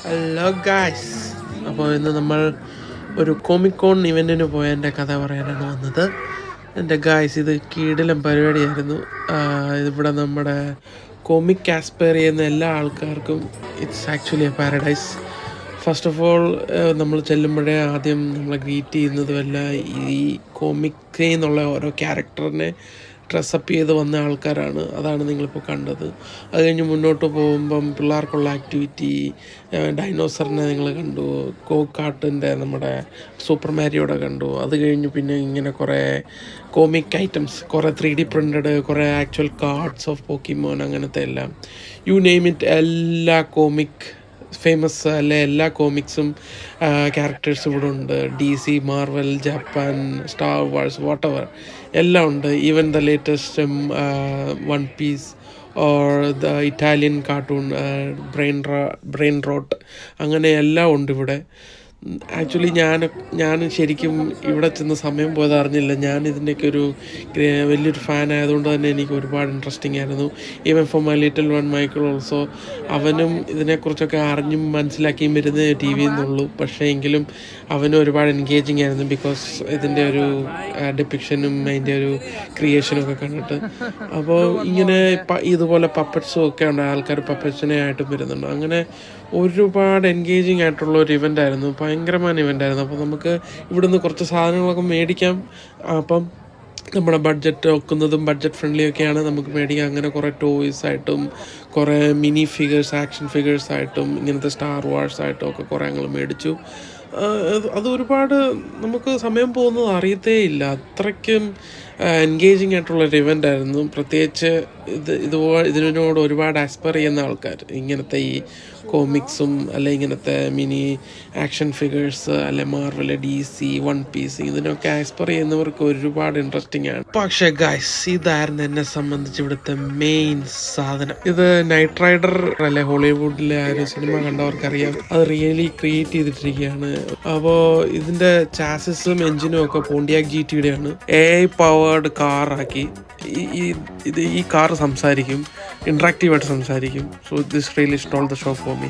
Hello guys, അപ്പോൾ ഇന്ന് നമ്മൾ ഒരു കോമിക്കോൺ ഇവൻറ്റിന് പോയതിൻ്റെ കഥ പറയാനാണ് വന്നത്. എൻ്റെ ഗായ്സ്, ഇത് കിടിലം പരിപാടിയായിരുന്നു. ഇവിടെ നമ്മുടെ കോമിക് ആസ്പയർ ചെയ്യുന്ന എല്ലാ ആൾക്കാർക്കും it's actually A paradise. First of all, നമ്മൾ ചെല്ലുമ്പോഴേ ആദ്യം നമ്മളെ ഗ്രീറ്റ് ചെയ്യുന്നതുമല്ല ഈ കോമിക്കിൽ നിന്നുള്ള ഓരോ ക്യാരക്ടറിനെ ഡ്രസ്സപ്പ് ചെയ്ത് വന്ന ആൾക്കാരാണ്. അതാണ് നിങ്ങളിപ്പോൾ കണ്ടത്. അത് കഴിഞ്ഞ് മുന്നോട്ട് പോകുമ്പം പിള്ളേർക്കുള്ള ആക്ടിവിറ്റി, ഡൈനോസറിനെ നിങ്ങൾ കണ്ടു, കോക്കാട്ടിൻ്റെ നമ്മുടെ സൂപ്പർ മാരിയോടെ കണ്ടു. അത് കഴിഞ്ഞ് പിന്നെ ഇങ്ങനെ കുറേ കോമിക് ഐറ്റംസ്, കുറേ 3D പ്രിൻറ്റഡ്, കുറേ ആക്ച്വൽ കാർഡ്സ് ഓഫ് പോക്കിമോൻ, അങ്ങനത്തെ എല്ലാം യു നെയിം ഇറ്റ്, എല്ലാ കോമിക് ഫേമസ് അല്ലെ എല്ലാ കോമിക്സും ക്യാരക്ടേഴ്സ് ഇവിടെ ഉണ്ട്. DC, Marvel, Japan, Star Wars, whatever എല്ലാം ഉണ്ട്. Even the latest One Piece or the Italian cartoon brain rot, അങ്ങനെ എല്ലാം ഉണ്ട് ഇവിടെ. ആക്ച്വലി ഞാൻ ശരിക്കും ഇവിടെ ചെന്ന സമയം പോയത് അറിഞ്ഞില്ല. ഞാൻ ഇതിൻ്റെയൊക്കെ ഒരു വലിയൊരു ഫാൻ ആയതുകൊണ്ട് തന്നെ എനിക്ക് ഒരുപാട് ഇൻട്രസ്റ്റിംഗ് ആയിരുന്നു. Even for my little one Michael also, അവനും ഇതിനെക്കുറിച്ചൊക്കെ അറിഞ്ഞും മനസ്സിലാക്കിയും വരുന്ന TV എന്നുള്ളൂ. പക്ഷേ എങ്കിലും അവനും ഒരുപാട് എൻഗേജിങ് ആയിരുന്നു, ബിക്കോസ് ഇതിൻ്റെ ഒരു ഡിപ്പിക്ഷനും അതിൻ്റെ ഒരു ക്രിയേഷനും ഒക്കെ കണ്ടിട്ട്. അപ്പോൾ ഇങ്ങനെ ഇതുപോലെ പപ്പറ്റ്സും ഒക്കെ ഉണ്ട്, ആൾക്കാർ പപ്പറ്റ്സിനെ ആയിട്ടും വരുന്നുണ്ട്. അങ്ങനെ ഒരുപാട് എൻഗേജിങ് ആയിട്ടുള്ള ഒരു ഇവൻ്റ് ആയിരുന്നു, ഭയങ്കരമായ ഇവൻ്റ് ആയിരുന്നു. അപ്പോൾ നമുക്ക് ഇവിടുന്ന് കുറച്ച് സാധനങ്ങളൊക്കെ മേടിക്കാം. അപ്പം നമ്മുടെ ബഡ്ജറ്റ് ഒക്കുന്നതും ബഡ്ജറ്റ് ഫ്രണ്ട്ലി ഒക്കെയാണ്, നമുക്ക് മേടിക്കാം. അങ്ങനെ കുറേ ടോയ്സ് ആയിട്ടും കുറേ മിനി ഫിഗേഴ്സ്, ആക്ഷൻ ഫിഗേഴ്സ് ആയിട്ടും ഇങ്ങനത്തെ സ്റ്റാർ വാർസ് ആയിട്ടും ഒക്കെ കുറേ ഞങ്ങൾ മേടിച്ചു. അത് ഒരുപാട് നമുക്ക് സമയം പോകുന്നത് അറിയത്തേ ഇല്ല, അത്രയ്ക്കും എൻഗേജിങ് ആയിട്ടുള്ളൊരു ഇവൻ്റ് ആയിരുന്നു. പ്രത്യേകിച്ച് ഇതിനോട് ഒരുപാട് ആസ്പയർ ചെയ്യുന്ന ആൾക്കാർ, ഇങ്ങനത്തെ ഈ കോമിക്സും അല്ലെ ഇങ്ങനത്തെ മിനി ആക്ഷൻ ഫിഗേഴ്സ് അല്ലെ മാർവൽ, DC, വൺ പീസ്, ഇതിനൊക്കെ ആസ്പയർ ചെയ്യുന്നവർക്ക് ഒരുപാട് ഇൻട്രസ്റ്റിംഗ് ആണ്. പക്ഷേ ഗൈസ്, ഇതായിരുന്നു എന്നെ സംബന്ധിച്ച് ഇവിടുത്തെ മെയിൻ സാധനം. ഇത് നൈറ്റ് റൈഡർ അല്ലെ ഹോളിവുഡിലെ ആ ഒരു സിനിമ കണ്ടവർക്കറിയാം, അത് റിയലി ക്രിയേറ്റ് ചെയ്തിട്ടിരിക്കുകയാണ്. അപ്പോൾ ഇതിൻ്റെ ചാസിസും എഞ്ചിനും ഒക്കെ പോണ്ടിയാക് GTയുടെ ആണ്. AI പവേർഡ് കാറാക്കി ഈ കാർ സംസാരിക്കും, ഇൻട്രാക്റ്റീവായിട്ട് സംസാരിക്കും. So this really stall the show for me.